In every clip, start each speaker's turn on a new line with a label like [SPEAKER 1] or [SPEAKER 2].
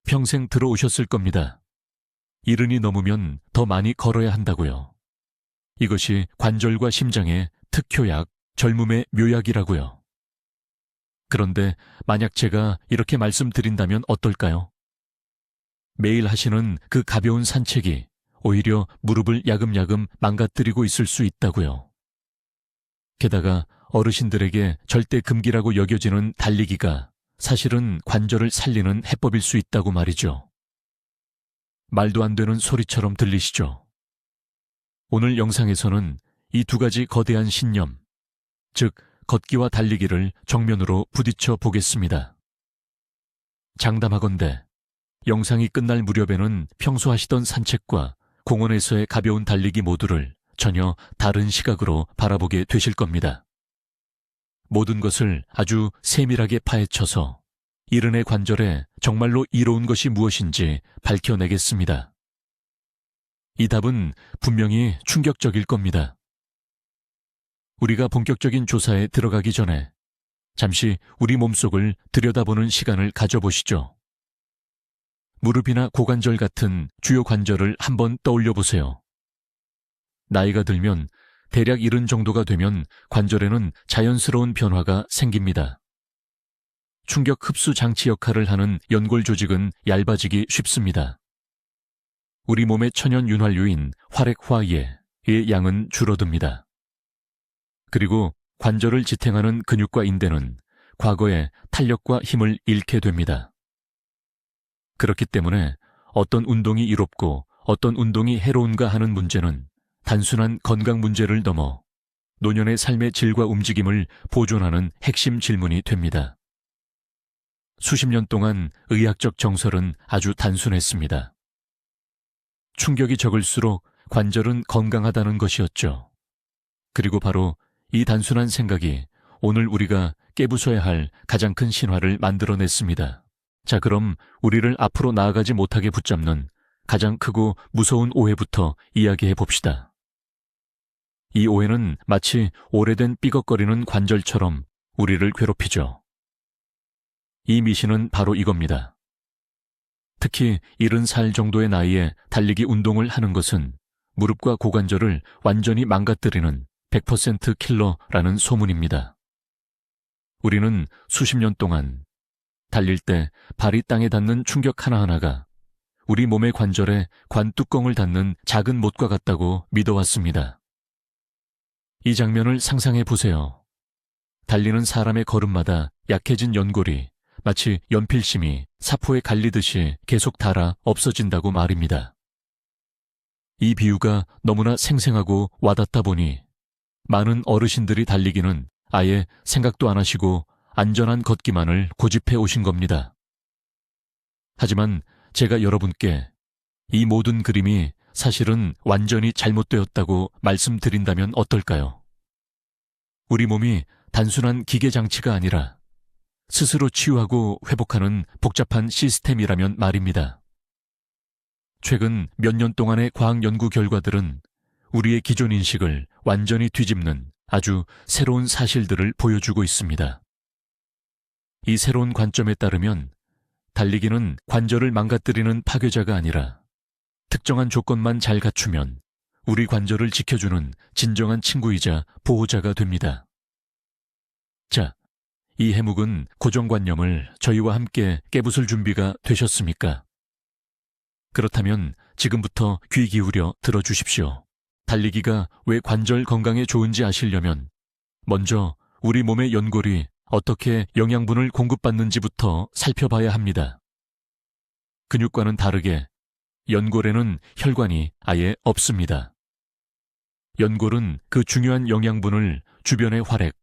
[SPEAKER 1] 평생 들어오셨을 겁니다. 이른이 넘으면 더 많이 걸어야 한다고요. 이것이 관절과 심장의 특효약, 젊음의 묘약이라고요. 그런데 만약 제가 이렇게 말씀드린다면 어떨까요? 매일 하시는 그 가벼운 산책이 오히려 무릎을 야금야금 망가뜨리고 있을 수 있다고요. 게다가 어르신들에게 절대 금기라고 여겨지는 달리기가 사실은 관절을 살리는 해법일 수 있다고 말이죠. 말도 안 되는 소리처럼 들리시죠? 오늘 영상에서는 이 두 가지 거대한 신념, 즉 걷기와 달리기를 정면으로 부딪혀 보겠습니다. 장담하건대 영상이 끝날 무렵에는 평소 하시던 산책과 공원에서의 가벼운 달리기 모두를 전혀 다른 시각으로 바라보게 되실 겁니다. 모든 것을 아주 세밀하게 파헤쳐서 이른의 관절에 정말로 이로운 것이 무엇인지 밝혀내겠습니다. 이 답은 분명히 충격적일 겁니다. 우리가 본격적인 조사에 들어가기 전에 잠시 우리 몸속을 들여다보는 시간을 가져보시죠. 무릎이나 고관절 같은 주요 관절을 한번 떠올려 보세요. 나이가 들면 대략 이른 정도가 되면 관절에는 자연스러운 변화가 생깁니다. 충격 흡수 장치 역할을 하는 연골 조직은 얇아지기 쉽습니다. 우리 몸의 천연 윤활유인 활액화의 양은 줄어듭니다. 그리고 관절을 지탱하는 근육과 인대는 과거에 탄력과 힘을 잃게 됩니다. 그렇기 때문에 어떤 운동이 이롭고 어떤 운동이 해로운가 하는 문제는 단순한 건강 문제를 넘어 노년의 삶의 질과 움직임을 보존하는 핵심 질문이 됩니다. 수십 년 동안 의학적 정설은 아주 단순했습니다. 충격이 적을수록 관절은 건강하다는 것이었죠. 그리고 바로 이 단순한 생각이 오늘 우리가 깨부숴야 할 가장 큰 신화를 만들어냈습니다. 자, 그럼 우리를 앞으로 나아가지 못하게 붙잡는 가장 크고 무서운 오해부터 이야기해 봅시다. 이 오해는 마치 오래된 삐걱거리는 관절처럼 우리를 괴롭히죠. 이 미신은 바로 이겁니다. 특히 70살 정도의 나이에 달리기 운동을 하는 것은 무릎과 고관절을 완전히 망가뜨리는 100% 킬러라는 소문입니다. 우리는 수십 년 동안 달릴 때 발이 땅에 닿는 충격 하나하나가 우리 몸의 관절에 관뚜껑을 닫는 작은 못과 같다고 믿어왔습니다. 이 장면을 상상해 보세요. 달리는 사람의 걸음마다 약해진 연골이 마치 연필심이 사포에 갈리듯이 계속 닳아 없어진다고 말입니다. 이 비유가 너무나 생생하고 와닿다 보니 많은 어르신들이 달리기는 아예 생각도 안 하시고 안전한 걷기만을 고집해 오신 겁니다. 하지만 제가 여러분께 이 모든 그림이 사실은 완전히 잘못되었다고 말씀드린다면 어떨까요? 우리 몸이 단순한 기계 장치가 아니라 스스로 치유하고 회복하는 복잡한 시스템이라면 말입니다. 최근 몇 년 동안의 과학 연구 결과들은 우리의 기존 인식을 완전히 뒤집는 아주 새로운 사실들을 보여주고 있습니다. 이 새로운 관점에 따르면 달리기는 관절을 망가뜨리는 파괴자가 아니라 특정한 조건만 잘 갖추면 우리 관절을 지켜주는 진정한 친구이자 보호자가 됩니다. 자, 이 해묵은 고정관념을 저희와 함께 깨부술 준비가 되셨습니까? 그렇다면 지금부터 귀 기울여 들어주십시오. 달리기가 왜 관절 건강에 좋은지 아시려면 먼저 우리 몸의 연골이 어떻게 영양분을 공급받는지부터 살펴봐야 합니다. 근육과는 다르게 연골에는 혈관이 아예 없습니다. 연골은 그 중요한 영양분을 주변의 활액,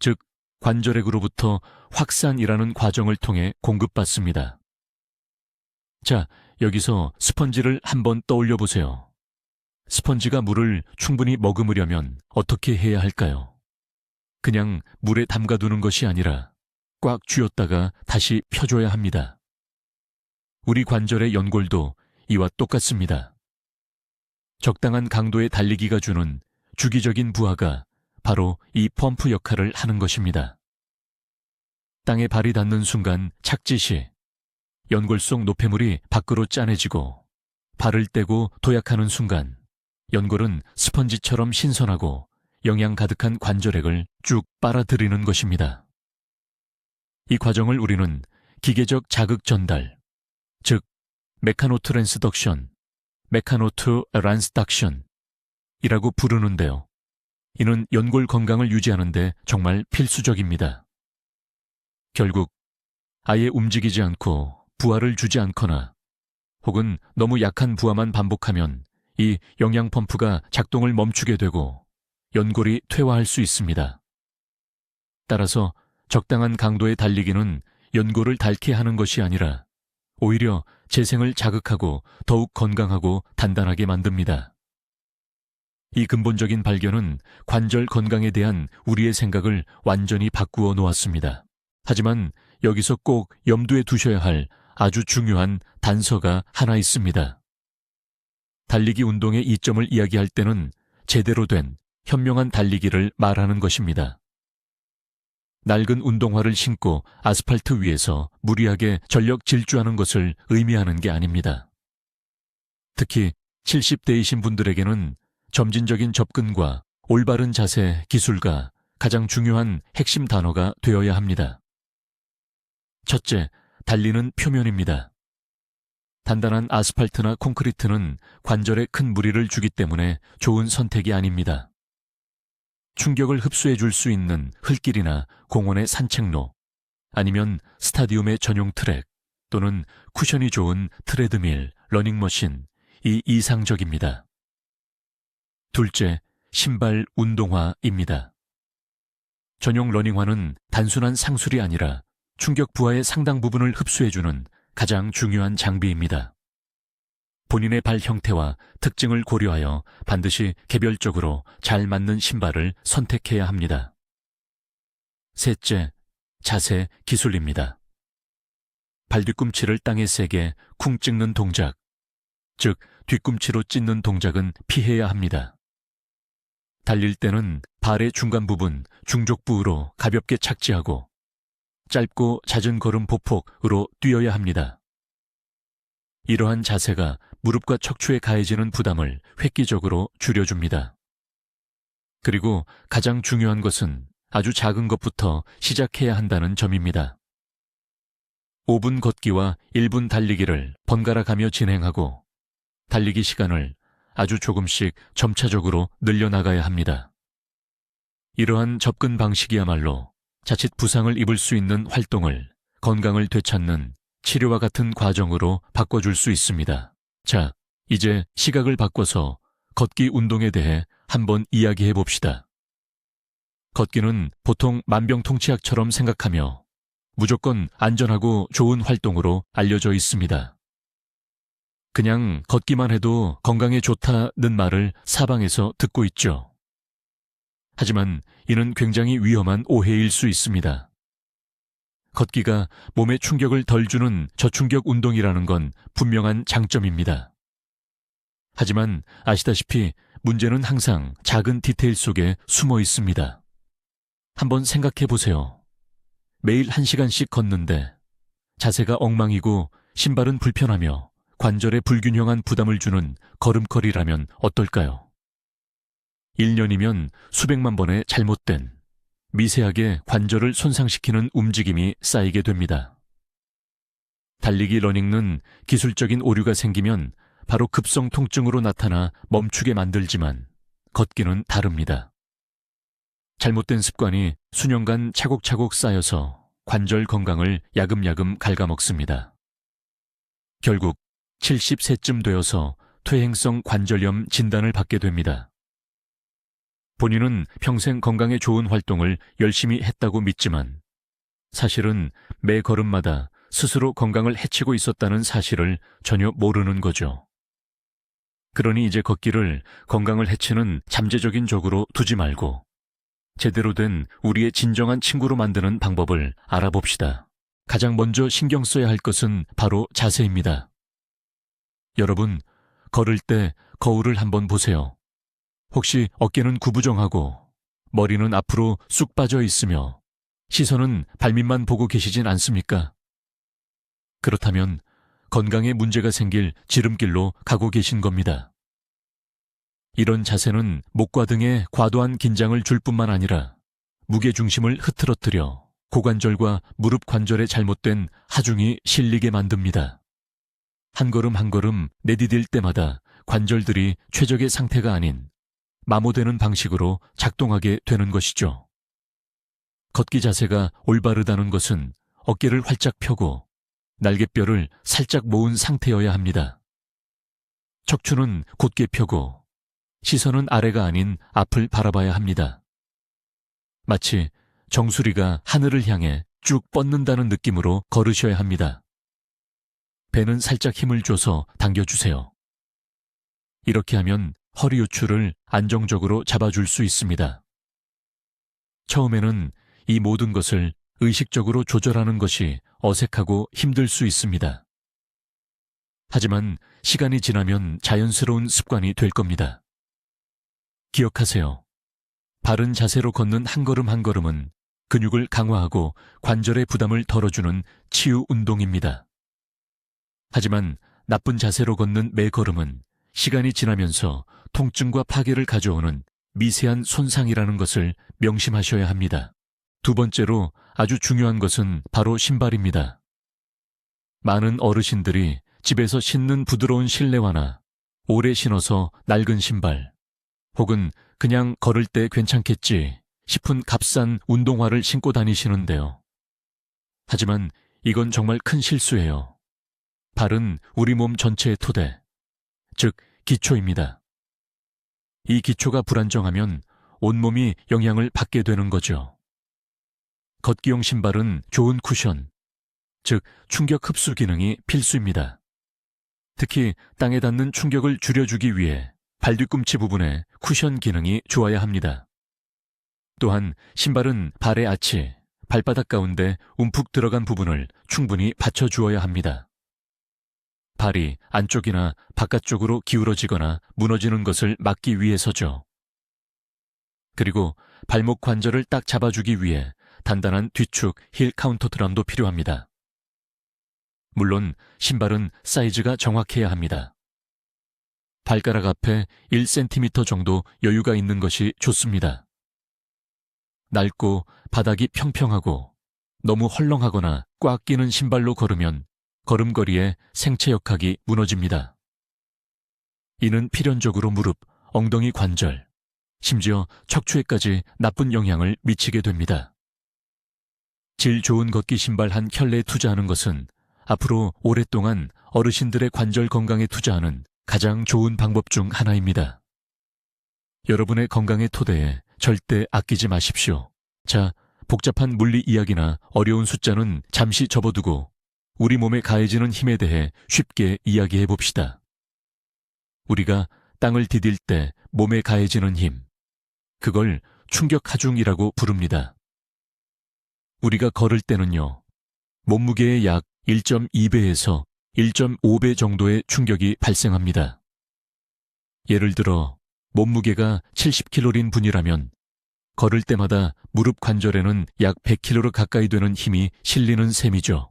[SPEAKER 1] 즉 관절액으로부터 확산이라는 과정을 통해 공급받습니다. 자, 여기서 스펀지를 한번 떠올려 보세요. 스펀지가 물을 충분히 머금으려면 어떻게 해야 할까요? 그냥 물에 담가두는 것이 아니라 꽉 쥐었다가 다시 펴줘야 합니다. 우리 관절의 연골도 이와 똑같습니다. 적당한 강도의 달리기가 주는 주기적인 부하가 바로 이 펌프 역할을 하는 것입니다. 땅에 발이 닿는 순간 착지시 연골 속 노폐물이 밖으로 짜내지고 발을 떼고 도약하는 순간 연골은 스펀지처럼 신선하고 영양 가득한 관절액을 쭉 빨아들이는 것입니다. 이 과정을 우리는 기계적 자극 전달, 즉 메카노트랜스덕션, 메카노트란스닥션 이라고 부르는데요. 이는 연골 건강을 유지하는 데 정말 필수적입니다. 결국 아예 움직이지 않고 부하를 주지 않거나 혹은 너무 약한 부하만 반복하면 이 영양 펌프가 작동을 멈추게 되고 연골이 퇴화할 수 있습니다. 따라서 적당한 강도의 달리기는 연골을 닳게 하는 것이 아니라 오히려 재생을 자극하고 더욱 건강하고 단단하게 만듭니다. 이 근본적인 발견은 관절 건강에 대한 우리의 생각을 완전히 바꾸어 놓았습니다. 하지만 여기서 꼭 염두에 두셔야 할 아주 중요한 단서가 하나 있습니다. 달리기 운동의 이점을 이야기할 때는 제대로 된 현명한 달리기를 말하는 것입니다. 낡은 운동화를 신고 아스팔트 위에서 무리하게 전력 질주하는 것을 의미하는 게 아닙니다. 특히 70대이신 분들에게는 점진적인 접근과 올바른 자세, 기술가 가장 중요한 핵심 단어가 되어야 합니다. 첫째, 달리는 표면입니다. 단단한 아스팔트나 콘크리트는 관절에 큰 무리를 주기 때문에 좋은 선택이 아닙니다. 충격을 흡수해 줄 수 있는 흙길이나 공원의 산책로, 아니면 스타디움의 전용 트랙 또는 쿠션이 좋은 트레드밀, 러닝머신, 이 이상적입니다. 둘째, 신발 운동화입니다. 전용 러닝화는 단순한 상술이 아니라 충격 부하의 상당 부분을 흡수해주는 가장 중요한 장비입니다. 본인의 발 형태와 특징을 고려하여 반드시 개별적으로 잘 맞는 신발을 선택해야 합니다. 셋째, 자세 기술입니다. 발 뒤꿈치를 땅에 세게 쿵 찍는 동작, 즉 뒤꿈치로 찢는 동작은 피해야 합니다. 달릴 때는 발의 중간 부분, 중족부로 가볍게 착지하고 짧고 잦은 걸음 보폭으로 뛰어야 합니다. 이러한 자세가 무릎과 척추에 가해지는 부담을 획기적으로 줄여줍니다. 그리고 가장 중요한 것은 아주 작은 것부터 시작해야 한다는 점입니다. 5분 걷기와 1분 달리기를 번갈아 가며 진행하고 달리기 시간을 아주 조금씩 점차적으로 늘려나가야 합니다. 이러한 접근 방식이야말로 자칫 부상을 입을 수 있는 활동을 건강을 되찾는 치료와 같은 과정으로 바꿔줄 수 있습니다. 자, 이제 시각을 바꿔서 걷기 운동에 대해 한번 이야기해 봅시다. 걷기는 보통 만병통치약처럼 생각하며 무조건 안전하고 좋은 활동으로 알려져 있습니다. 그냥 걷기만 해도 건강에 좋다는 말을 사방에서 듣고 있죠. 하지만 이는 굉장히 위험한 오해일 수 있습니다. 걷기가 몸에 충격을 덜 주는 저충격 운동이라는 건 분명한 장점입니다. 하지만 아시다시피 문제는 항상 작은 디테일 속에 숨어 있습니다. 한번 생각해 보세요. 매일 1시간씩 걷는데 자세가 엉망이고 신발은 불편하며 관절에 불균형한 부담을 주는 걸음걸이라면 어떨까요? 1년이면 수백만 번의 잘못된, 미세하게 관절을 손상시키는 움직임이 쌓이게 됩니다. 달리기 러닝은 기술적인 오류가 생기면 바로 급성 통증으로 나타나 멈추게 만들지만 걷기는 다릅니다. 잘못된 습관이 수년간 차곡차곡 쌓여서 관절 건강을 야금야금 갉아먹습니다. 결국 70세쯤 되어서 퇴행성 관절염 진단을 받게 됩니다. 본인은 평생 건강에 좋은 활동을 열심히 했다고 믿지만 사실은 매 걸음마다 스스로 건강을 해치고 있었다는 사실을 전혀 모르는 거죠. 그러니 이제 걷기를 건강을 해치는 잠재적인 적으로 두지 말고 제대로 된 우리의 진정한 친구로 만드는 방법을 알아봅시다. 가장 먼저 신경 써야 할 것은 바로 자세입니다. 여러분, 걸을 때 거울을 한번 보세요. 혹시 어깨는 구부정하고 머리는 앞으로 쑥 빠져 있으며 시선은 발밑만 보고 계시진 않습니까? 그렇다면 건강에 문제가 생길 지름길로 가고 계신 겁니다. 이런 자세는 목과 등에 과도한 긴장을 줄 뿐만 아니라 무게중심을 흐트러뜨려 고관절과 무릎 관절에 잘못된 하중이 실리게 만듭니다. 한 걸음 한 걸음 내디딜 때마다 관절들이 최적의 상태가 아닌 마모되는 방식으로 작동하게 되는 것이죠. 걷기 자세가 올바르다는 것은 어깨를 활짝 펴고 날개뼈를 살짝 모은 상태여야 합니다. 척추는 곧게 펴고 시선은 아래가 아닌 앞을 바라봐야 합니다. 마치 정수리가 하늘을 향해 쭉 뻗는다는 느낌으로 걸으셔야 합니다. 배는 살짝 힘을 줘서 당겨주세요. 이렇게 하면 허리 요추를 안정적으로 잡아줄 수 있습니다. 처음에는 이 모든 것을 의식적으로 조절하는 것이 어색하고 힘들 수 있습니다. 하지만 시간이 지나면 자연스러운 습관이 될 겁니다. 기억하세요. 바른 자세로 걷는 한 걸음 한 걸음은 근육을 강화하고 관절의 부담을 덜어주는 치유 운동입니다. 하지만 나쁜 자세로 걷는 매 걸음은 시간이 지나면서 통증과 파괴를 가져오는 미세한 손상이라는 것을 명심하셔야 합니다. 두 번째로 아주 중요한 것은 바로 신발입니다. 많은 어르신들이 집에서 신는 부드러운 실내화나 오래 신어서 낡은 신발, 혹은 그냥 걸을 때 괜찮겠지 싶은 값싼 운동화를 신고 다니시는데요. 하지만 이건 정말 큰 실수예요. 발은 우리 몸 전체의 토대, 즉 기초입니다. 이 기초가 불안정하면 온몸이 영향을 받게 되는 거죠. 걷기용 신발은 좋은 쿠션, 즉 충격 흡수 기능이 필수입니다. 특히 땅에 닿는 충격을 줄여주기 위해 발 뒤꿈치 부분에 쿠션 기능이 좋아야 합니다. 또한 신발은 발의 아치, 발바닥 가운데 움푹 들어간 부분을 충분히 받쳐주어야 합니다. 발이 안쪽이나 바깥쪽으로 기울어지거나 무너지는 것을 막기 위해서죠. 그리고 발목 관절을 딱 잡아주기 위해 단단한 뒤축 힐 카운터 드럼도 필요합니다. 물론 신발은 사이즈가 정확해야 합니다. 발가락 앞에 1cm 정도 여유가 있는 것이 좋습니다. 낡고 바닥이 평평하고 너무 헐렁하거나 꽉 끼는 신발로 걸으면 걸음걸이에 생체역학이 무너집니다. 이는 필연적으로 무릎, 엉덩이 관절, 심지어 척추에까지 나쁜 영향을 미치게 됩니다. 질 좋은 걷기 신발 한 켤레에 투자하는 것은 앞으로 오랫동안 어르신들의 관절 건강에 투자하는 가장 좋은 방법 중 하나입니다. 여러분의 건강의 토대에 절대 아끼지 마십시오. 자, 복잡한 물리 이야기나 어려운 숫자는 잠시 접어두고 우리 몸에 가해지는 힘에 대해 쉽게 이야기해 봅시다. 우리가 땅을 디딜 때 몸에 가해지는 힘, 그걸 충격 하중이라고 부릅니다. 우리가 걸을 때는요, 몸무게의 약 1.2배에서 1.5배 정도의 충격이 발생합니다. 예를 들어 몸무게가 70kg인 분이라면 걸을 때마다 무릎 관절에는 약 100kg 가까이 되는 힘이 실리는 셈이죠.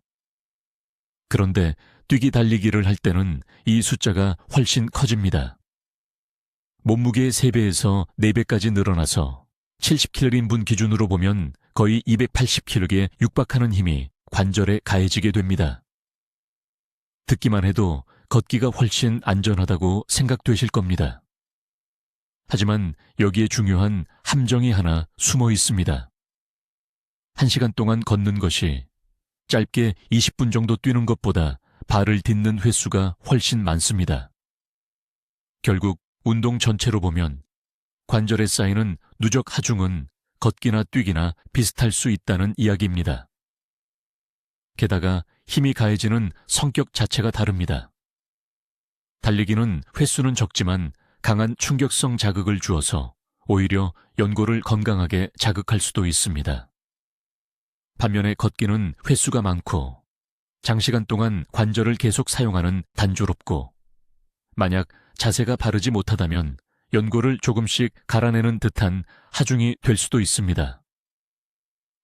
[SPEAKER 1] 그런데 뛰기 달리기를 할 때는 이 숫자가 훨씬 커집니다. 몸무게의 3배에서 4배까지 늘어나서 70kg인 분 기준으로 보면 거의 280kg에 육박하는 힘이 관절에 가해지게 됩니다. 듣기만 해도 걷기가 훨씬 안전하다고 생각되실 겁니다. 하지만 여기에 중요한 함정이 하나 숨어 있습니다. 1시간 동안 걷는 것이 짧게 20분 정도 뛰는 것보다 발을 딛는 횟수가 훨씬 많습니다. 결국 운동 전체로 보면 관절에 쌓이는 누적 하중은 걷기나 뛰기나 비슷할 수 있다는 이야기입니다. 게다가 힘이 가해지는 성격 자체가 다릅니다. 달리기는 횟수는 적지만 강한 충격성 자극을 주어서 오히려 연골을 건강하게 자극할 수도 있습니다. 반면에 걷기는 횟수가 많고 장시간 동안 관절을 계속 사용하는 단조롭고 만약 자세가 바르지 못하다면 연골을 조금씩 갈아내는 듯한 하중이 될 수도 있습니다.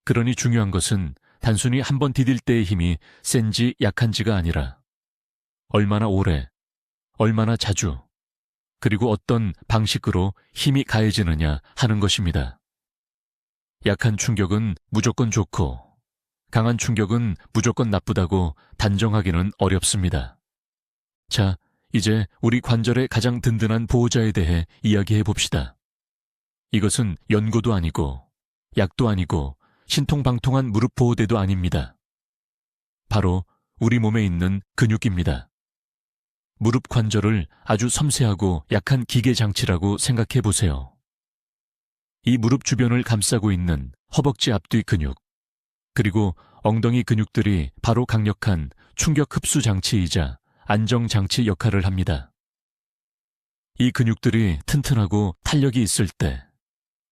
[SPEAKER 1] 그러니 중요한 것은 단순히 한번 디딜 때의 힘이 센지 약한지가 아니라 얼마나 오래, 얼마나 자주, 그리고 어떤 방식으로 힘이 가해지느냐 하는 것입니다. 약한 충격은 무조건 좋고 강한 충격은 무조건 나쁘다고 단정하기는 어렵습니다. 자, 이제 우리 관절의 가장 든든한 보호자에 대해 이야기해 봅시다. 이것은 연고도 아니고 약도 아니고 신통방통한 무릎 보호대도 아닙니다. 바로 우리 몸에 있는 근육입니다. 무릎 관절을 아주 섬세하고 약한 기계 장치라고 생각해 보세요. 이 무릎 주변을 감싸고 있는 허벅지 앞뒤 근육, 그리고 엉덩이 근육들이 바로 강력한 충격 흡수 장치이자 안정 장치 역할을 합니다. 이 근육들이 튼튼하고 탄력이 있을 때,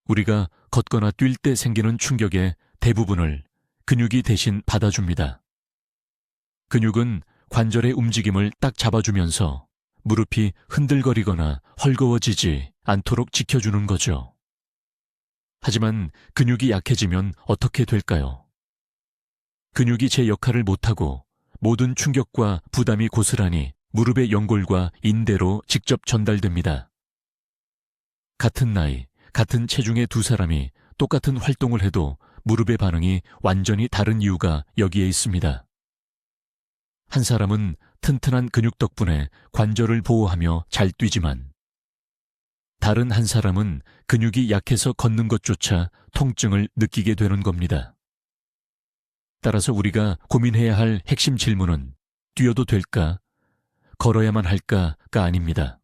[SPEAKER 1] 우리가 걷거나 뛸 때 생기는 충격의 대부분을 근육이 대신 받아줍니다. 근육은 관절의 움직임을 딱 잡아주면서 무릎이 흔들거리거나 헐거워지지 않도록 지켜주는 거죠. 하지만 근육이 약해지면 어떻게 될까요? 근육이 제 역할을 못하고 모든 충격과 부담이 고스란히 무릎의 연골과 인대로 직접 전달됩니다. 같은 나이, 같은 체중의 두 사람이 똑같은 활동을 해도 무릎의 반응이 완전히 다른 이유가 여기에 있습니다. 한 사람은 튼튼한 근육 덕분에 관절을 보호하며 잘 뛰지만 다른 한 사람은 근육이 약해서 걷는 것조차 통증을 느끼게 되는 겁니다. 따라서 우리가 고민해야 할 핵심 질문은 뛰어도 될까, 걸어야만 할까가 아닙니다.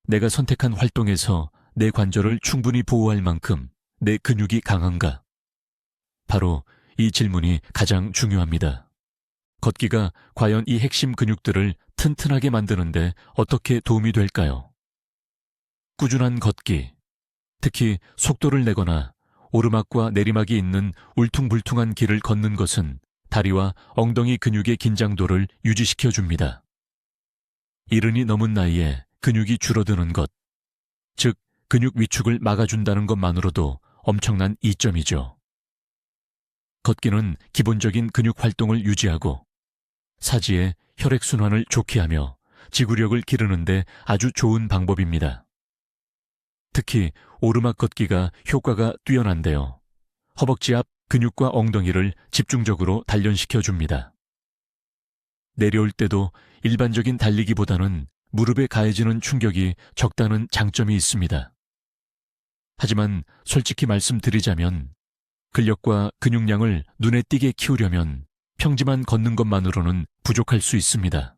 [SPEAKER 1] 내가 선택한 활동에서 내 관절을 충분히 보호할 만큼 내 근육이 강한가? 바로 이 질문이 가장 중요합니다. 걷기가 과연 이 핵심 근육들을 튼튼하게 만드는데 어떻게 도움이 될까요? 꾸준한 걷기, 특히 속도를 내거나 오르막과 내리막이 있는 울퉁불퉁한 길을 걷는 것은 다리와 엉덩이 근육의 긴장도를 유지시켜줍니다. 이른이 넘은 나이에 근육이 줄어드는 것, 즉 근육 위축을 막아준다는 것만으로도 엄청난 이점이죠. 걷기는 기본적인 근육 활동을 유지하고 사지의 혈액순환을 좋게 하며 지구력을 기르는데 아주 좋은 방법입니다. 특히 오르막 걷기가 효과가 뛰어난데요. 허벅지 앞 근육과 엉덩이를 집중적으로 단련시켜 줍니다. 내려올 때도 일반적인 달리기보다는 무릎에 가해지는 충격이 적다는 장점이 있습니다. 하지만 솔직히 말씀드리자면 근력과 근육량을 눈에 띄게 키우려면 평지만 걷는 것만으로는 부족할 수 있습니다.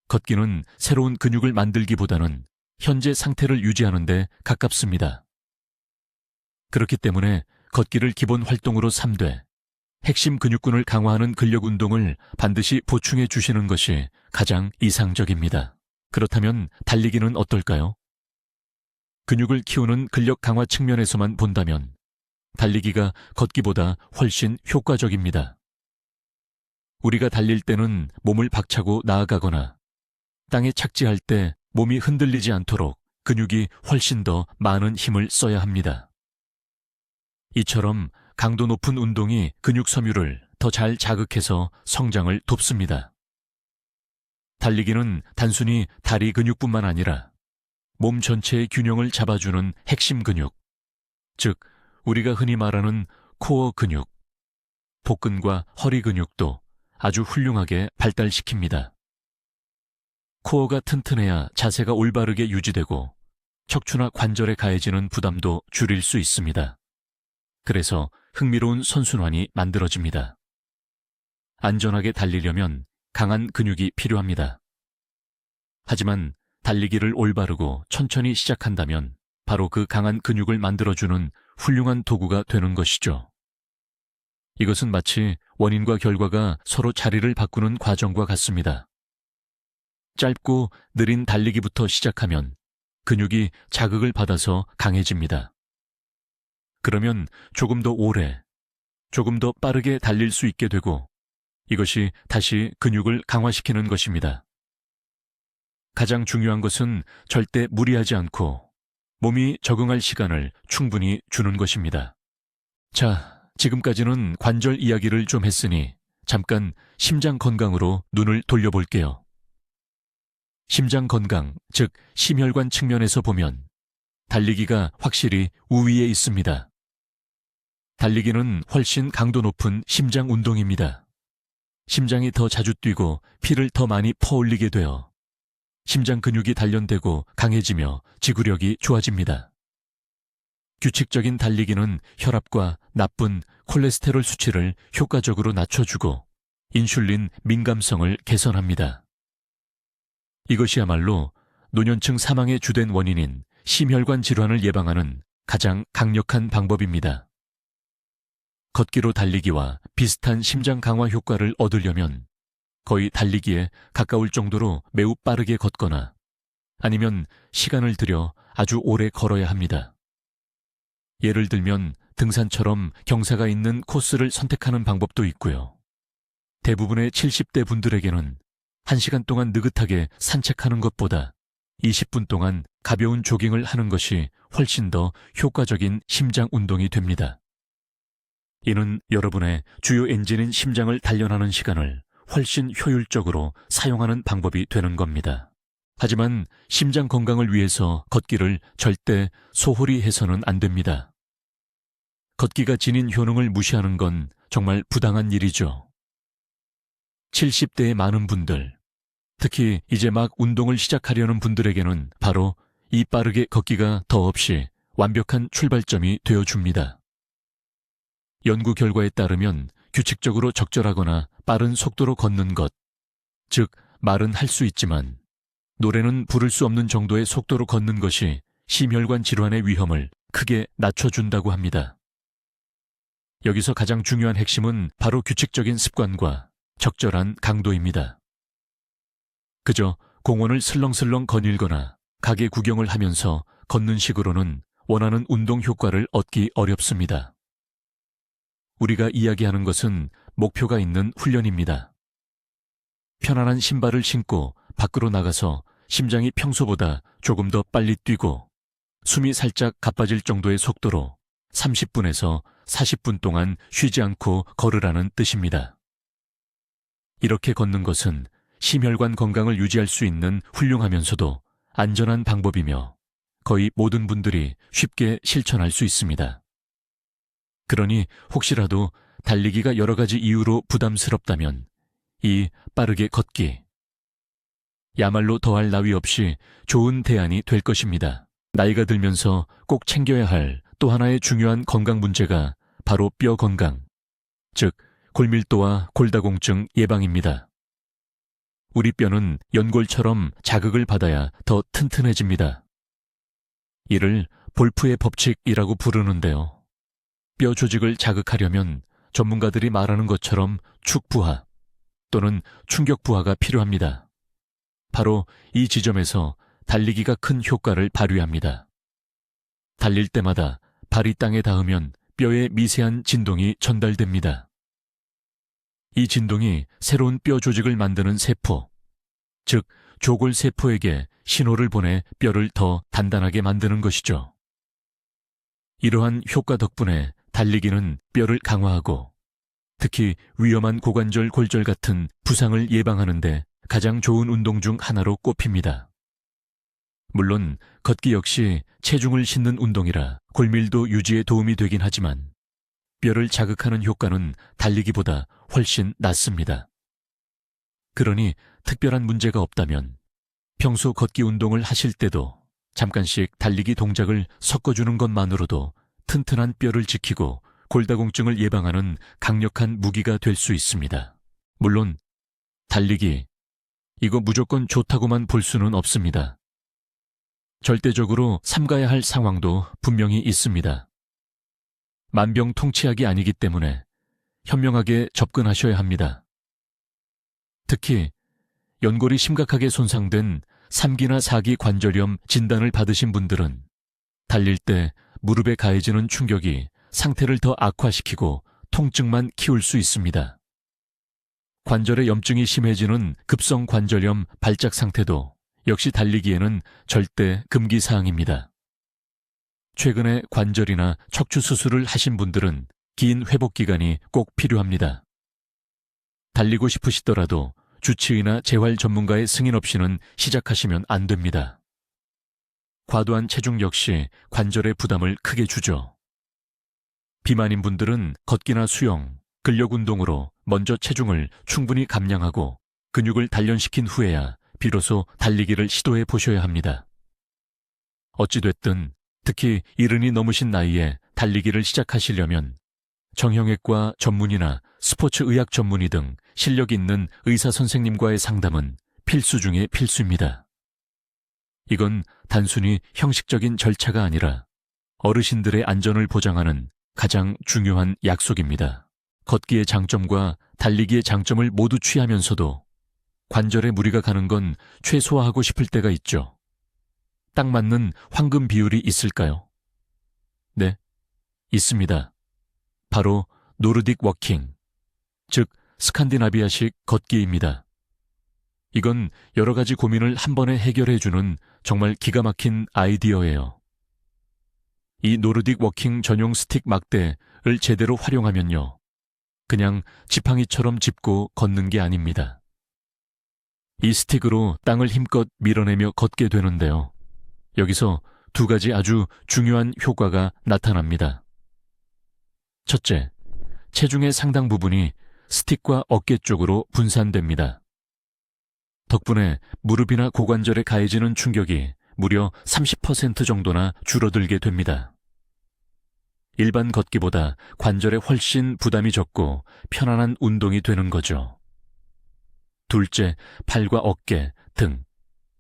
[SPEAKER 1] 걷기는 새로운 근육을 만들기보다는 현재 상태를 유지하는 데 가깝습니다. 그렇기 때문에 걷기를 기본 활동으로 삼되 핵심 근육군을 강화하는 근력 운동을 반드시 보충해 주시는 것이 가장 이상적입니다. 그렇다면 달리기는 어떨까요? 근육을 키우는 근력 강화 측면에서만 본다면 달리기가 걷기보다 훨씬 효과적입니다. 우리가 달릴 때는 몸을 박차고 나아가거나 땅에 착지할 때 몸이 흔들리지 않도록 근육이 훨씬 더 많은 힘을 써야 합니다. 이처럼 강도 높은 운동이 근육 섬유를 더 잘 자극해서 성장을 돕습니다. 달리기는 단순히 다리 근육뿐만 아니라 몸 전체의 균형을 잡아주는 핵심 근육, 즉 우리가 흔히 말하는 코어 근육, 복근과 허리 근육도 아주 훌륭하게 발달시킵니다. 코어가 튼튼해야 자세가 올바르게 유지되고 척추나 관절에 가해지는 부담도 줄일 수 있습니다. 그래서 흥미로운 선순환이 만들어집니다. 안전하게 달리려면 강한 근육이 필요합니다. 하지만 달리기를 올바르고 천천히 시작한다면 바로 그 강한 근육을 만들어주는 훌륭한 도구가 되는 것이죠. 이것은 마치 원인과 결과가 서로 자리를 바꾸는 과정과 같습니다. 짧고 느린 달리기부터 시작하면 근육이 자극을 받아서 강해집니다. 그러면 조금 더 오래, 조금 더 빠르게 달릴 수 있게 되고 이것이 다시 근육을 강화시키는 것입니다. 가장 중요한 것은 절대 무리하지 않고 몸이 적응할 시간을 충분히 주는 것입니다. 자, 지금까지는 관절 이야기를 좀 했으니 잠깐 심장 건강으로 눈을 돌려볼게요. 심장 건강, 즉 심혈관 측면에서 보면 달리기가 확실히 우위에 있습니다. 달리기는 훨씬 강도 높은 심장 운동입니다. 심장이 더 자주 뛰고 피를 더 많이 퍼올리게 되어 심장 근육이 단련되고 강해지며 지구력이 좋아집니다. 규칙적인 달리기는 혈압과 나쁜 콜레스테롤 수치를 효과적으로 낮춰주고 인슐린 민감성을 개선합니다. 이것이야말로 노년층 사망의 주된 원인인 심혈관 질환을 예방하는 가장 강력한 방법입니다. 걷기로 달리기와 비슷한 심장 강화 효과를 얻으려면 거의 달리기에 가까울 정도로 매우 빠르게 걷거나 아니면 시간을 들여 아주 오래 걸어야 합니다. 예를 들면 등산처럼 경사가 있는 코스를 선택하는 방법도 있고요. 대부분의 70대 분들에게는 1시간 동안 느긋하게 산책하는 것보다 20분 동안 가벼운 조깅을 하는 것이 훨씬 더 효과적인 심장 운동이 됩니다. 이는 여러분의 주요 엔진인 심장을 단련하는 시간을 훨씬 효율적으로 사용하는 방법이 되는 겁니다. 하지만 심장 건강을 위해서 걷기를 절대 소홀히 해서는 안 됩니다. 걷기가 지닌 효능을 무시하는 건 정말 부당한 일이죠. 70대의 많은 분들, 특히 이제 막 운동을 시작하려는 분들에게는 바로 이 빠르게 걷기가 더없이 완벽한 출발점이 되어줍니다. 연구 결과에 따르면 규칙적으로 적절하거나 빠른 속도로 걷는 것, 즉 말은 할 수 있지만 노래는 부를 수 없는 정도의 속도로 걷는 것이 심혈관 질환의 위험을 크게 낮춰준다고 합니다. 여기서 가장 중요한 핵심은 바로 규칙적인 습관과 적절한 강도입니다. 그저 공원을 슬렁슬렁 거닐거나 가게 구경을 하면서 걷는 식으로는 원하는 운동 효과를 얻기 어렵습니다. 우리가 이야기하는 것은 목표가 있는 훈련입니다. 편안한 신발을 신고 밖으로 나가서 심장이 평소보다 조금 더 빨리 뛰고 숨이 살짝 가빠질 정도의 속도로 30분에서 40분 동안 쉬지 않고 걸으라는 뜻입니다. 이렇게 걷는 것은 심혈관 건강을 유지할 수 있는 훌륭하면서도 안전한 방법이며 거의 모든 분들이 쉽게 실천할 수 있습니다. 그러니 혹시라도 달리기가 여러 가지 이유로 부담스럽다면 이 빠르게 걷기, 야말로 더할 나위 없이 좋은 대안이 될 것입니다. 나이가 들면서 꼭 챙겨야 할 또 하나의 중요한 건강 문제가 바로 뼈 건강, 즉 골밀도와 골다공증 예방입니다. 우리 뼈는 연골처럼 자극을 받아야 더 튼튼해집니다. 이를 볼프의 법칙이라고 부르는데요. 뼈 조직을 자극하려면 전문가들이 말하는 것처럼 축부하 또는 충격부하가 필요합니다. 바로 이 지점에서 달리기가 큰 효과를 발휘합니다. 달릴 때마다 발이 땅에 닿으면 뼈에 미세한 진동이 전달됩니다. 이 진동이 새로운 뼈 조직을 만드는 세포, 즉 조골세포에게 신호를 보내 뼈를 더 단단하게 만드는 것이죠. 이러한 효과 덕분에 달리기는 뼈를 강화하고 특히 위험한 고관절 골절 같은 부상을 예방하는 데 가장 좋은 운동 중 하나로 꼽힙니다. 물론 걷기 역시 체중을 싣는 운동이라 골밀도 유지에 도움이 되긴 하지만 뼈를 자극하는 효과는 달리기보다 훨씬 낮습니다. 그러니 특별한 문제가 없다면 평소 걷기 운동을 하실 때도 잠깐씩 달리기 동작을 섞어주는 것만으로도 튼튼한 뼈를 지키고 골다공증을 예방하는 강력한 무기가 될 수 있습니다. 물론 달리기, 이거 무조건 좋다고만 볼 수는 없습니다. 절대적으로 삼가야 할 상황도 분명히 있습니다. 만병통치약이 아니기 때문에 현명하게 접근하셔야 합니다. 특히 연골이 심각하게 손상된 3기나 4기 관절염 진단을 받으신 분들은 달릴 때 무릎에 가해지는 충격이 상태를 더 악화시키고 통증만 키울 수 있습니다. 관절의 염증이 심해지는 급성 관절염 발작 상태도 역시 달리기에는 절대 금기사항입니다. 최근에 관절이나 척추 수술을 하신 분들은 긴 회복 기간이 꼭 필요합니다. 달리고 싶으시더라도 주치의나 재활 전문가의 승인 없이는 시작하시면 안 됩니다. 과도한 체중 역시 관절에 부담을 크게 주죠. 비만인 분들은 걷기나 수영, 근력 운동으로 먼저 체중을 충분히 감량하고 근육을 단련시킨 후에야 비로소 달리기를 시도해 보셔야 합니다. 어찌됐든 특히 70이 넘으신 나이에 달리기를 시작하시려면 정형외과 전문의나 스포츠의학 전문의 등 실력 있는 의사 선생님과의 상담은 필수 중의 필수입니다. 이건 단순히 형식적인 절차가 아니라 어르신들의 안전을 보장하는 가장 중요한 약속입니다. 걷기의 장점과 달리기의 장점을 모두 취하면서도 관절에 무리가 가는 건 최소화하고 싶을 때가 있죠. 딱 맞는 황금 비율이 있을까요? 네, 있습니다. 바로 노르딕 워킹, 즉 스칸디나비아식 걷기입니다. 이건 여러 가지 고민을 한 번에 해결해주는 정말 기가 막힌 아이디어예요. 이 노르딕 워킹 전용 스틱 막대를 제대로 활용하면요, 그냥 지팡이처럼 짚고 걷는 게 아닙니다. 이 스틱으로 땅을 힘껏 밀어내며 걷게 되는데요. 여기서 두 가지 아주 중요한 효과가 나타납니다. 첫째, 체중의 상당 부분이 스틱과 어깨 쪽으로 분산됩니다. 덕분에 무릎이나 고관절에 가해지는 충격이 무려 30% 정도나 줄어들게 됩니다. 일반 걷기보다 관절에 훨씬 부담이 적고 편안한 운동이 되는 거죠. 둘째, 팔과 어깨, 등,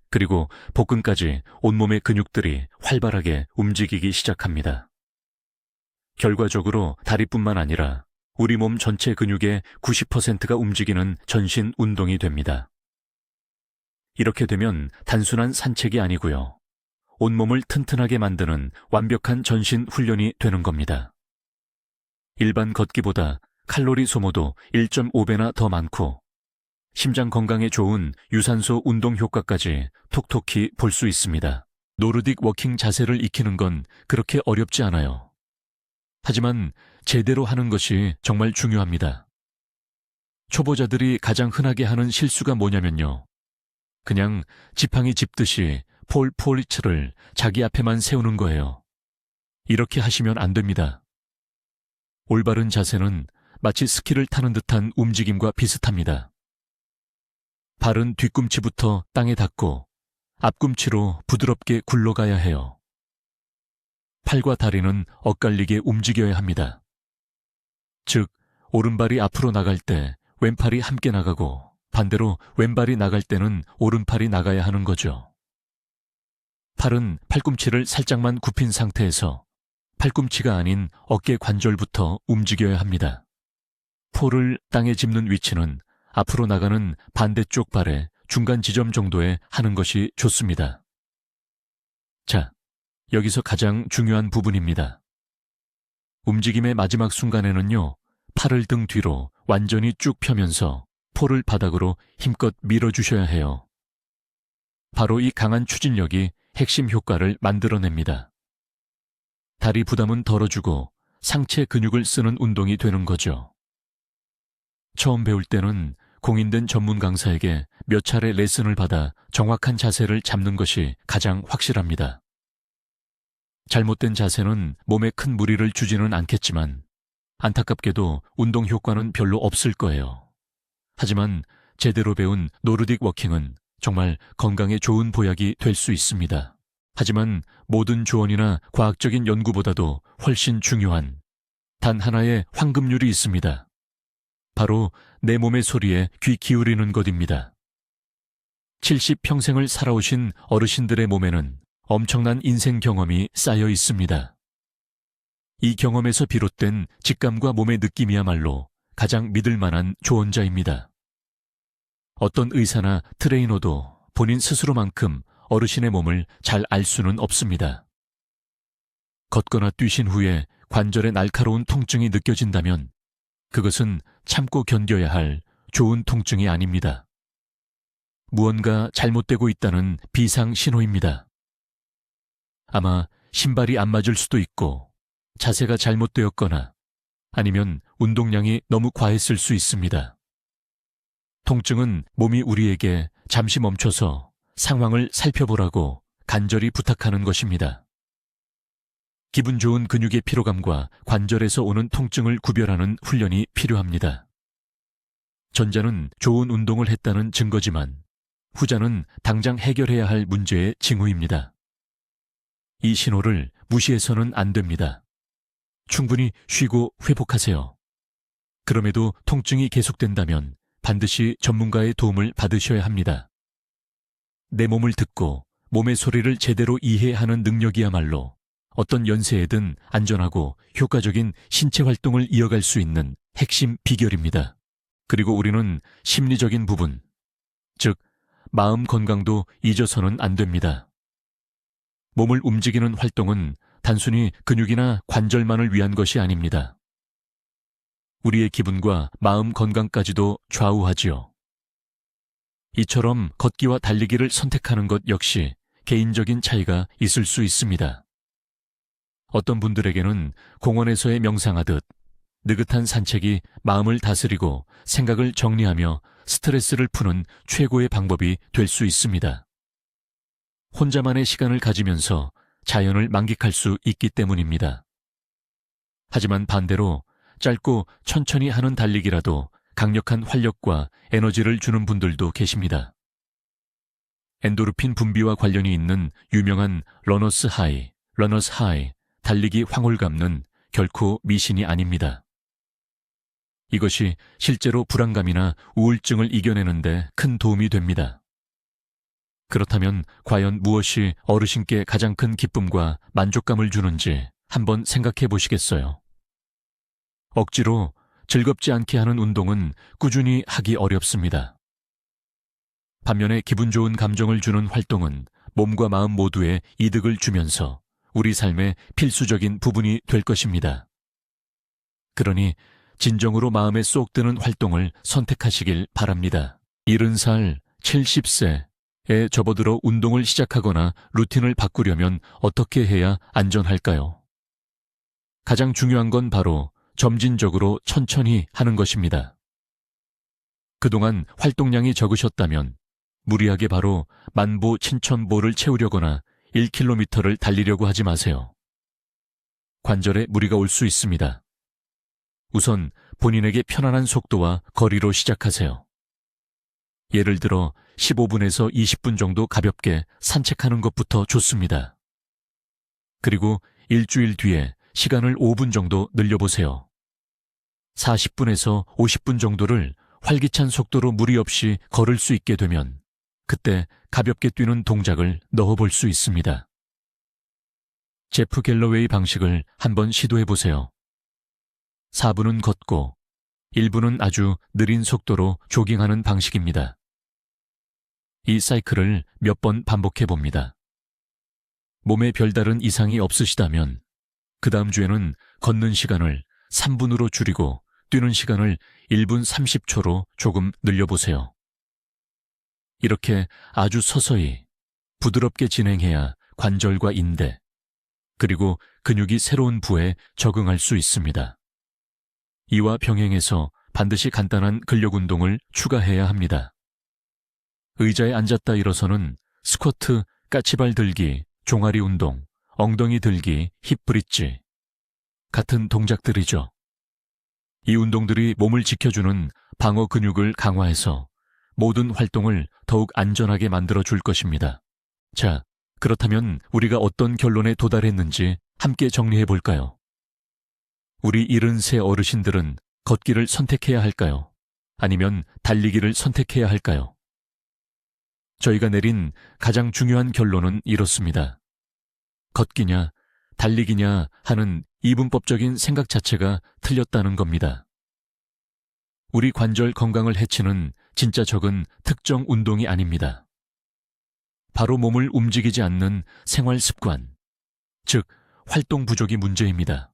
[SPEAKER 1] 그리고 복근까지 온몸의 근육들이 활발하게 움직이기 시작합니다. 결과적으로 다리뿐만 아니라 우리 몸 전체 근육의 90%가 움직이는 전신 운동이 됩니다. 이렇게 되면 단순한 산책이 아니고요, 온몸을 튼튼하게 만드는 완벽한 전신 훈련이 되는 겁니다. 일반 걷기보다 칼로리 소모도 1.5배나 더 많고 심장 건강에 좋은 유산소 운동 효과까지 톡톡히 볼 수 있습니다. 노르딕 워킹 자세를 익히는 건 그렇게 어렵지 않아요. 하지만 제대로 하는 것이 정말 중요합니다. 초보자들이 가장 흔하게 하는 실수가 뭐냐면요, 그냥 지팡이 짚듯이 폴 포리츠를 자기 앞에만 세우는 거예요. 이렇게 하시면 안 됩니다. 올바른 자세는 마치 스키를 타는 듯한 움직임과 비슷합니다. 발은 뒤꿈치부터 땅에 닿고 앞꿈치로 부드럽게 굴러가야 해요. 팔과 다리는 엇갈리게 움직여야 합니다. 즉, 오른발이 앞으로 나갈 때 왼팔이 함께 나가고 반대로 왼발이 나갈 때는 오른팔이 나가야 하는 거죠. 팔은 팔꿈치를 살짝만 굽힌 상태에서 팔꿈치가 아닌 어깨 관절부터 움직여야 합니다. 폴을 땅에 짚는 위치는 앞으로 나가는 반대쪽 발의 중간 지점 정도에 하는 것이 좋습니다. 자, 여기서 가장 중요한 부분입니다. 움직임의 마지막 순간에는요, 팔을 등 뒤로 완전히 쭉 펴면서 폴을 바닥으로 힘껏 밀어주셔야 해요. 바로 이 강한 추진력이 핵심 효과를 만들어냅니다. 다리 부담은 덜어주고 상체 근육을 쓰는 운동이 되는 거죠. 처음 배울 때는 공인된 전문 강사에게 몇 차례 레슨을 받아 정확한 자세를 잡는 것이 가장 확실합니다. 잘못된 자세는 몸에 큰 무리를 주지는 않겠지만 안타깝게도 운동 효과는 별로 없을 거예요. 하지만 제대로 배운 노르딕 워킹은 정말 건강에 좋은 보약이 될 수 있습니다. 하지만 모든 조언이나 과학적인 연구보다도 훨씬 중요한 단 하나의 황금률이 있습니다. 바로 내 몸의 소리에 귀 기울이는 것입니다. 70평생을 살아오신 어르신들의 몸에는 엄청난 인생 경험이 쌓여 있습니다. 이 경험에서 비롯된 직감과 몸의 느낌이야말로 가장 믿을 만한 조언자입니다. 어떤 의사나 트레이너도 본인 스스로만큼 어르신의 몸을 잘 알 수는 없습니다. 걷거나 뛰신 후에 관절에 날카로운 통증이 느껴진다면 그것은 참고 견뎌야 할 좋은 통증이 아닙니다. 무언가 잘못되고 있다는 비상 신호입니다. 아마 신발이 안 맞을 수도 있고 자세가 잘못되었거나 아니면 운동량이 너무 과했을 수 있습니다. 통증은 몸이 우리에게 잠시 멈춰서 상황을 살펴보라고 간절히 부탁하는 것입니다. 기분 좋은 근육의 피로감과 관절에서 오는 통증을 구별하는 훈련이 필요합니다. 전자는 좋은 운동을 했다는 증거지만 후자는 당장 해결해야 할 문제의 징후입니다. 이 신호를 무시해서는 안 됩니다. 충분히 쉬고 회복하세요. 그럼에도 통증이 계속된다면 반드시 전문가의 도움을 받으셔야 합니다. 내 몸을 듣고 몸의 소리를 제대로 이해하는 능력이야말로 어떤 연세에든 안전하고 효과적인 신체 활동을 이어갈 수 있는 핵심 비결입니다. 그리고 우리는 심리적인 부분, 즉 마음 건강도 잊어서는 안 됩니다. 몸을 움직이는 활동은 단순히 근육이나 관절만을 위한 것이 아닙니다. 우리의 기분과 마음 건강까지도 좌우하지요. 이처럼 걷기와 달리기를 선택하는 것 역시 개인적인 차이가 있을 수 있습니다. 어떤 분들에게는 공원에서의 명상하듯 느긋한 산책이 마음을 다스리고 생각을 정리하며 스트레스를 푸는 최고의 방법이 될 수 있습니다. 혼자만의 시간을 가지면서 자연을 만끽할 수 있기 때문입니다. 하지만 반대로 짧고 천천히 하는 달리기라도 강력한 활력과 에너지를 주는 분들도 계십니다. 엔도르핀 분비와 관련이 있는 유명한 러너스 하이, 달리기 황홀감은 결코 미신이 아닙니다. 이것이 실제로 불안감이나 우울증을 이겨내는데 큰 도움이 됩니다. 그렇다면 과연 무엇이 어르신께 가장 큰 기쁨과 만족감을 주는지 한번 생각해 보시겠어요? 억지로 즐겁지 않게 하는 운동은 꾸준히 하기 어렵습니다. 반면에 기분 좋은 감정을 주는 활동은 몸과 마음 모두에 이득을 주면서 우리 삶의 필수적인 부분이 될 것입니다. 그러니 진정으로 마음에 쏙 드는 활동을 선택하시길 바랍니다. 70살, 70세에 접어들어 운동을 시작하거나 루틴을 바꾸려면 어떻게 해야 안전할까요? 가장 중요한 건 바로 점진적으로 천천히 하는 것입니다. 그동안 활동량이 적으셨다면 무리하게 바로 만보, 친천보를 채우려거나 1km를 달리려고 하지 마세요. 관절에 무리가 올 수 있습니다. 우선 본인에게 편안한 속도와 거리로 시작하세요. 예를 들어 15분에서 20분 정도 가볍게 산책하는 것부터 좋습니다. 그리고 일주일 뒤에 시간을 5분 정도 늘려보세요. 40분에서 50분 정도를 활기찬 속도로 무리 없이 걸을 수 있게 되면 그때 가볍게 뛰는 동작을 넣어볼 수 있습니다. 제프 갤러웨이 방식을 한번 시도해보세요. 4분은 걷고 1분은 아주 느린 속도로 조깅하는 방식입니다. 이 사이클을 몇 번 반복해봅니다. 몸에 별다른 이상이 없으시다면 그 다음 주에는 걷는 시간을 3분으로 줄이고 뛰는 시간을 1분 30초로 조금 늘려보세요. 이렇게 아주 서서히 부드럽게 진행해야 관절과 인대, 그리고 근육이 새로운 부에 적응할 수 있습니다. 이와 병행해서 반드시 간단한 근력 운동을 추가해야 합니다. 의자에 앉았다 일어서는 스쿼트, 까치발 들기, 종아리 운동, 엉덩이 들기, 힙 브릿지 같은 동작들이죠. 이 운동들이 몸을 지켜주는 방어 근육을 강화해서 모든 활동을 더욱 안전하게 만들어 줄 것입니다. 자, 그렇다면 우리가 어떤 결론에 도달했는지 함께 정리해 볼까요? 우리 70세 어르신들은 걷기를 선택해야 할까요? 아니면 달리기를 선택해야 할까요? 저희가 내린 가장 중요한 결론은 이렇습니다. 걷기냐, 달리기냐 하는 이분법적인 생각 자체가 틀렸다는 겁니다. 우리 관절 건강을 해치는 진짜 적은 특정 운동이 아닙니다. 바로 몸을 움직이지 않는 생활 습관, 즉 활동 부족이 문제입니다.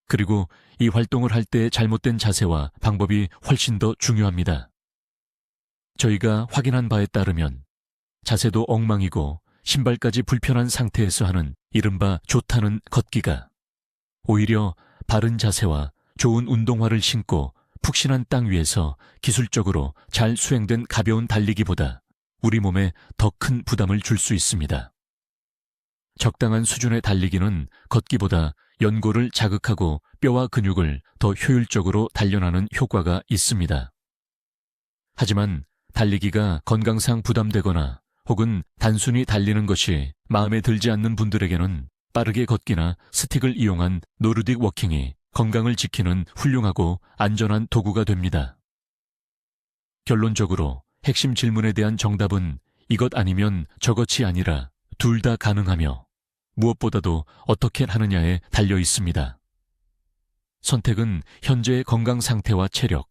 [SPEAKER 1] 그리고 이 활동을 할 때 잘못된 자세와 방법이 훨씬 더 중요합니다. 저희가 확인한 바에 따르면 자세도 엉망이고 신발까지 불편한 상태에서 하는 이른바 좋다는 걷기가 오히려 바른 자세와 좋은 운동화를 신고 푹신한 땅 위에서 기술적으로 잘 수행된 가벼운 달리기보다 우리 몸에 더 큰 부담을 줄 수 있습니다. 적당한 수준의 달리기는 걷기보다 연골을 자극하고 뼈와 근육을 더 효율적으로 단련하는 효과가 있습니다. 하지만 달리기가 건강상 부담되거나 혹은 단순히 달리는 것이 마음에 들지 않는 분들에게는 빠르게 걷기나 스틱을 이용한 노르딕 워킹이 건강을 지키는 훌륭하고 안전한 도구가 됩니다. 결론적으로 핵심 질문에 대한 정답은 이것 아니면 저것이 아니라 둘 다 가능하며 무엇보다도 어떻게 하느냐에 달려 있습니다. 선택은 현재의 건강 상태와 체력,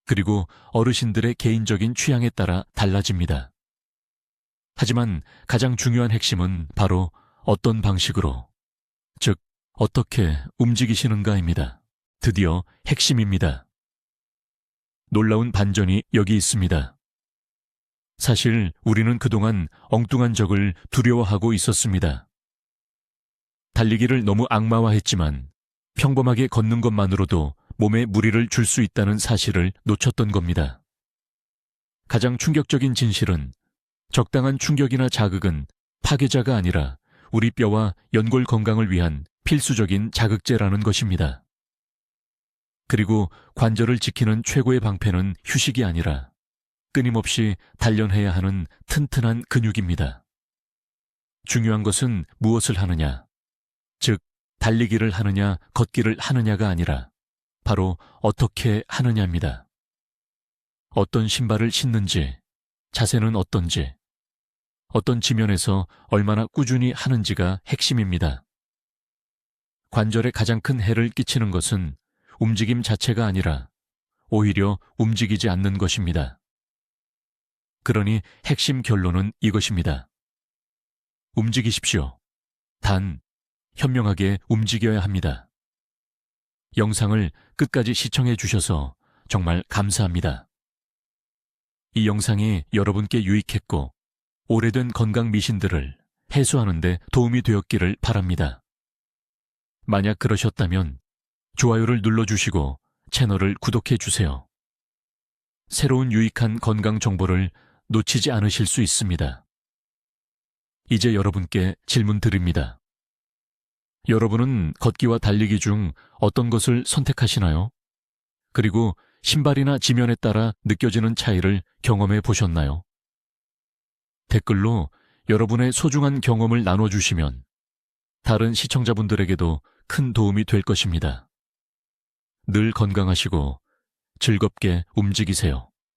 [SPEAKER 1] 그리고 어르신들의 개인적인 취향에 따라 달라집니다. 하지만 가장 중요한 핵심은 바로 어떤 방식으로, 즉 어떻게 움직이시는가입니다. 드디어 핵심입니다. 놀라운 반전이 여기 있습니다. 사실 우리는 그동안 엉뚱한 적을 두려워하고 있었습니다. 달리기를 너무 악마화했지만 평범하게 걷는 것만으로도 몸에 무리를 줄 수 있다는 사실을 놓쳤던 겁니다. 가장 충격적인 진실은 적당한 충격이나 자극은 파괴자가 아니라 우리 뼈와 연골 건강을 위한 필수적인 자극제라는 것입니다. 그리고 관절을 지키는 최고의 방패는 휴식이 아니라 끊임없이 단련해야 하는 튼튼한 근육입니다. 중요한 것은 무엇을 하느냐, 즉 달리기를 하느냐 걷기를 하느냐가 아니라 바로 어떻게 하느냐입니다. 어떤 신발을 신는지, 자세는 어떤지, 어떤 지면에서 얼마나 꾸준히 하는지가 핵심입니다. 관절에 가장 큰 해를 끼치는 것은 움직임 자체가 아니라 오히려 움직이지 않는 것입니다. 그러니 핵심 결론은 이것입니다. 움직이십시오. 단, 현명하게 움직여야 합니다. 영상을 끝까지 시청해 주셔서 정말 감사합니다. 이 영상이 여러분께 유익했고 오래된 건강 미신들을 해소하는 데 도움이 되었기를 바랍니다. 만약 그러셨다면 좋아요를 눌러주시고 채널을 구독해 주세요. 새로운 유익한 건강 정보를 놓치지 않으실 수 있습니다. 이제 여러분께 질문 드립니다. 여러분은 걷기와 달리기 중 어떤 것을 선택하시나요? 그리고 신발이나 지면에 따라 느껴지는 차이를 경험해 보셨나요? 댓글로 여러분의 소중한 경험을 나눠주시면 다른 시청자분들에게도 큰 도움이 될 것입니다. 늘 건강하시고 즐겁게 움직이세요.